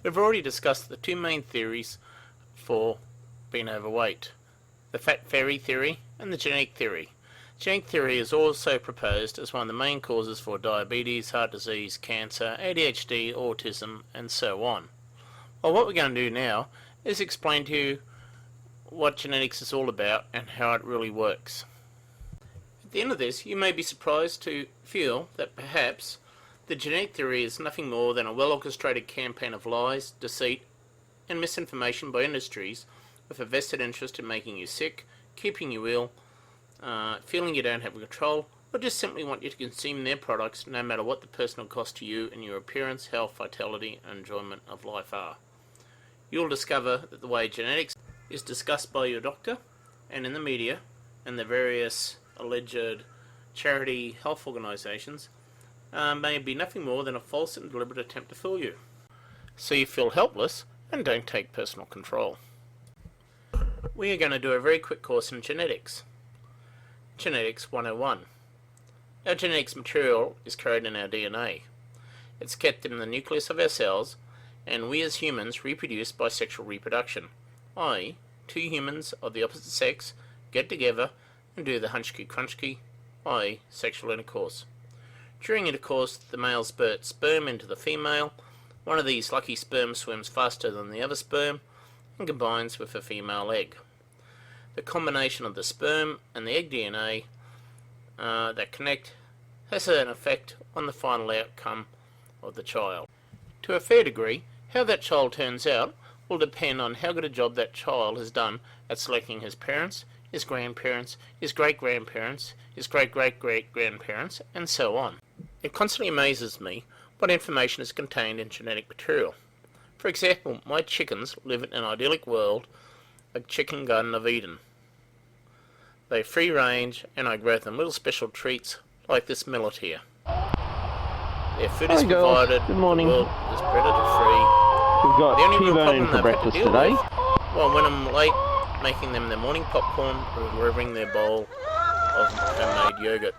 We've already discussed the two main theories for being overweight, the fat fairy theory and the genetic theory. Genetic theory is also proposed as one of the main causes for diabetes, heart disease, cancer, ADHD, autism, and so on. Well, what we're going to do now is explain to you what genetics is all about and how it really works. At the end of this, you may be surprised to feel that perhaps the genetic theory is nothing more than a well-orchestrated campaign of lies, deceit, and misinformation by industries with a vested interest in making you sick, keeping you ill, feeling you don't have control, or just simply want you to consume their products no matter what the personal cost to you and your appearance, health, vitality, and enjoyment of life are. You'll discover that the way genetics is discussed by your doctor and in the media and the various alleged charity health organisations may be nothing more than a false and deliberate attempt to fool you. So you feel helpless and don't take personal control. We are going to do a very quick course in genetics. Genetics 101. Our genetics material is carried in our DNA. It's kept in the nucleus of our cells, and we as humans reproduce by sexual reproduction, i.e., two humans of the opposite sex get together and do the hunchkey crunchkey, i.e., sexual intercourse. During intercourse, the male spurts sperm into the female. One of these lucky sperms swims faster than the other sperm and combines with a female egg. The combination of the sperm and the egg DNA that connect has an effect on the final outcome of the child. To a fair degree, how that child turns out will depend on how good a job that child has done at selecting his parents, his grandparents, his great-grandparents, his great-great-great-grandparents, and so on. It constantly amazes me what information is contained in genetic material. For example, my chickens live in an idyllic world, a chicken garden of Eden. They free range, and I grow them little special treats like this millet here. Their food is provided, good morning. the world is predator free. We've got The only real T-bone problem for they've had to breakfast deal today. with, well, when I'm late making them their morning popcorn or delivering their bowl of homemade yogurt.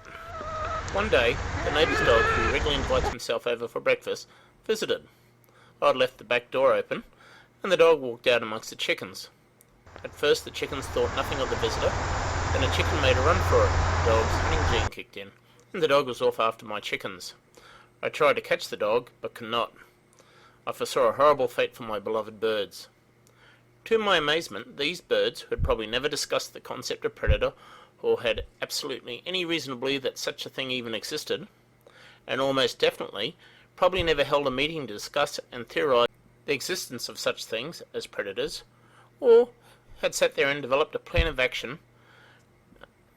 One day, the neighbour's dog, who regularly invites himself over for breakfast, visited. I'd left the back door open, and the dog walked out amongst the chickens. At first, the chickens thought nothing of the visitor. Then a chicken made a run for it. The dog's hunting gene kicked in, and the dog was off after my chickens. I tried to catch the dog, but could not. I foresaw a horrible fate for my beloved birds. To my amazement, these birds, who had probably never discussed the concept of predator, or had absolutely any reason to believe that such a thing even existed, and almost definitely probably never held a meeting to discuss and theorize the existence of such things as predators, or had sat there and developed a plan of action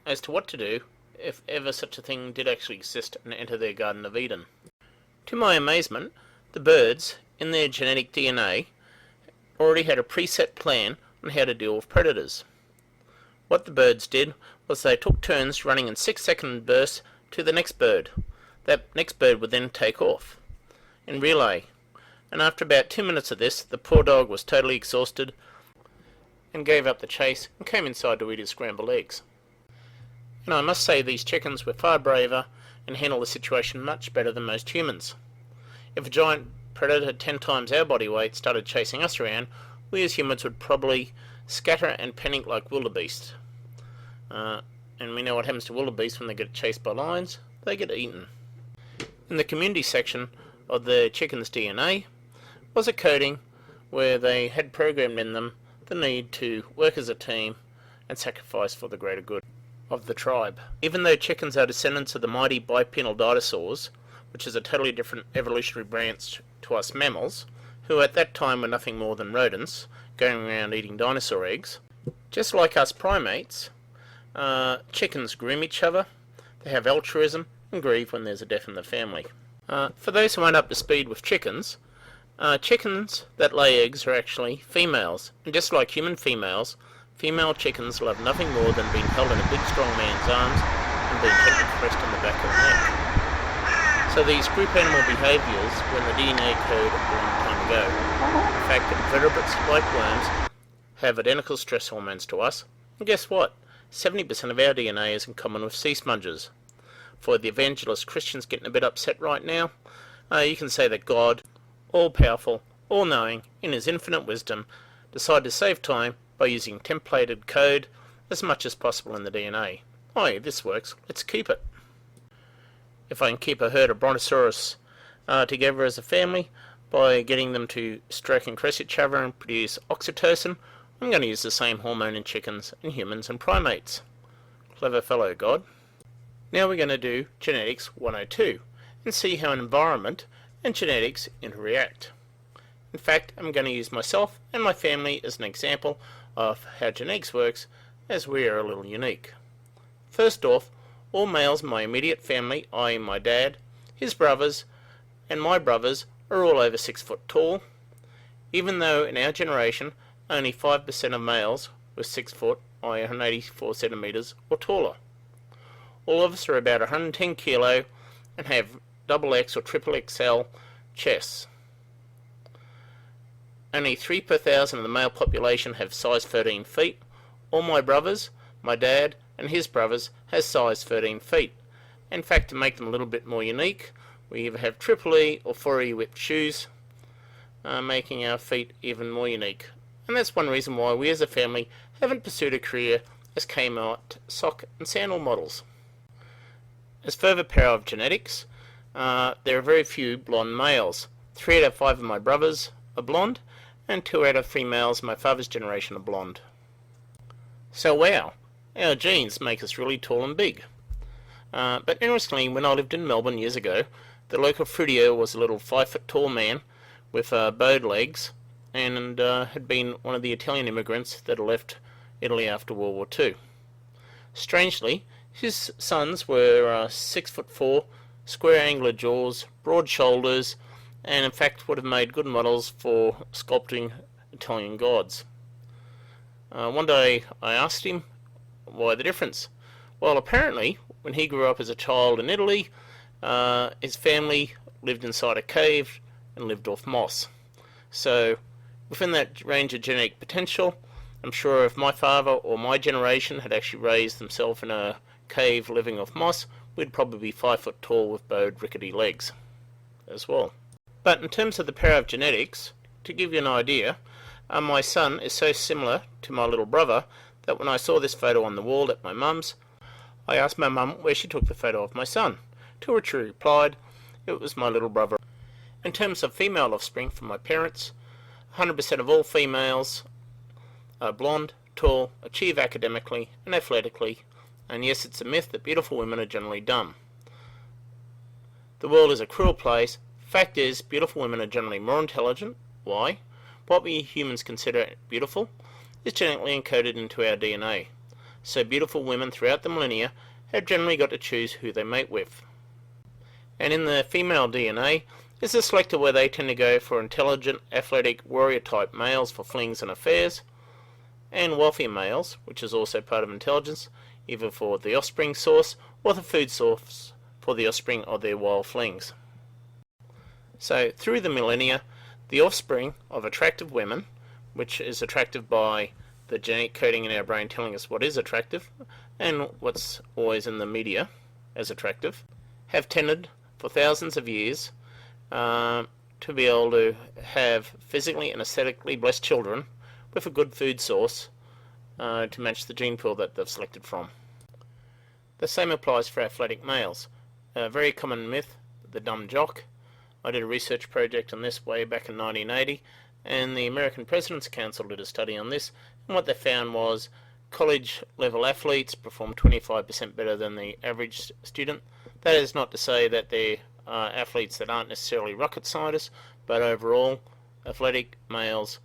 as to what to do if ever such a thing did actually exist and enter their Garden of Eden. To my amazement, the birds, in their genetic DNA, already had a preset plan on how to deal with predators. What the birds did was they took turns running in 6-second bursts to the next bird. That next bird would then take off in relay, and after about 2 minutes of this, the poor dog was totally exhausted and gave up the chase and came inside to eat his scrambled eggs. And I must say these chickens were far braver and handled the situation much better than most humans. If a giant predator 10 times our body weight started chasing us around, we as humans would probably scatter and panic like wildebeest. And we know what happens to wildebeest when they get chased by lions. They get eaten. In the community section of the chicken's DNA was a coding where they had programmed in them the need to work as a team and sacrifice for the greater good of the tribe. Even though chickens are descendants of the mighty bipedal dinosaurs, which is a totally different evolutionary branch to us mammals, who at that time were nothing more than rodents, going around eating dinosaur eggs, just like us primates, chickens groom each other, they have altruism, and grieve when there's a death in the family. For those who aren't up to speed with chickens, chickens that lay eggs are actually females, and just like human females, female chickens love nothing more than being held in a big strong man's arms and being hit with crest on the back of the neck. So these group animal behaviours were in the DNA code a long time ago. In fact, invertebrates like worms have identical stress hormones to us, and guess what? 70% of our DNA is in common with sea sponges. For the evangelist Christians getting a bit upset right now, you can say that God, all-powerful, all-knowing, in his infinite wisdom, decided to save time by using templated code as much as possible in the DNA. Oh, this works, let's keep it. If I can keep a herd of brontosaurus together as a family by getting them to stroke and caress each other and produce oxytocin, I'm going to use the same hormone in chickens and humans and primates. Clever fellow, God. Now we're going to do genetics 102 and see how environment and genetics interact. In fact, I'm going to use myself and my family as an example of how genetics works, as we are a little unique. First off, all males in my immediate family, i.e. my dad, his brothers, and my brothers, are all over 6 foot tall, even though in our generation only 5% of males were 6 foot, i.e. 184 centimetres or taller. All of us are about 110 kilo and have XX or XXL chests. Only 3 per thousand of the male population have size 13 feet. All my brothers, my dad and his brothers has size 13 feet. In fact, to make them a little bit more unique, we either have triple E or 4E whipped shoes, making our feet even more unique. And that's one reason why we as a family haven't pursued a career as Kmart sock and sandal models. As further power of genetics, there are very few blonde males. 3 out of 5 of my brothers are blonde, and 2 out of 3 males of my father's generation are blonde. So wow, our genes make us really tall and big. But interestingly, when I lived in Melbourne years ago, the local fruitier was a little 5 foot tall man with bowed legs, and had been one of the Italian immigrants that left Italy after World War II. Strangely, his sons were 6'4", square angular jaws, broad shoulders, and in fact would have made good models for sculpting Italian gods. One day I asked him why the difference. Well, apparently when he grew up as a child in Italy, his family lived inside a cave and lived off moss. So within that range of genetic potential, I'm sure if my father or my generation had actually raised themselves in a cave living off moss, we'd probably be 5 foot tall with bowed rickety legs as well. But in terms of the power of genetics, to give you an idea, my son is so similar to my little brother that when I saw this photo on the wall at my mum's, I asked my mum where she took the photo of my son, to which she replied it was my little brother. In terms of female offspring from my parents, 100% of all females are blonde, tall, achieve academically and athletically, and yes, it's a myth that beautiful women are generally dumb. The world is a cruel place. Fact is, beautiful women are generally more intelligent. Why? What we humans consider beautiful is genetically encoded into our DNA. So beautiful women throughout the millennia have generally got to choose who they mate with. And in the female DNA is a selector where they tend to go for intelligent, athletic, warrior-type males for flings and affairs, and wealthy males, which is also part of intelligence, either for the offspring source or the food source for the offspring of their wild flings. So through the millennia, the offspring of attractive women, which is attractive by the genetic coding in our brain telling us what is attractive and what's always in the media as attractive, have tended for thousands of years to be able to have physically and aesthetically blessed children with a good food source to match the gene pool that they've selected from. The same applies for athletic males. A very common myth, the dumb jock. I did a research project on this way back in 1980, and the American President's Council did a study on this, and what they found was college level athletes perform 25% better than the average student. That is not to say that they're athletes that aren't necessarily rocket scientists, but overall athletic males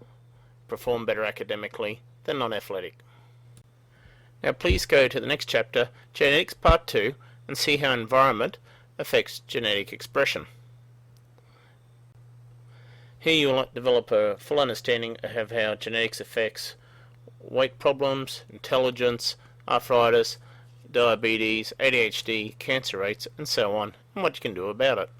perform better academically than non-athletic. Now please go to the next chapter, Genetics Part 2, and see how environment affects genetic expression. Here you will develop a full understanding of how genetics affects weight problems, intelligence, arthritis, diabetes, ADHD, cancer rates, and so on, and what you can do about it.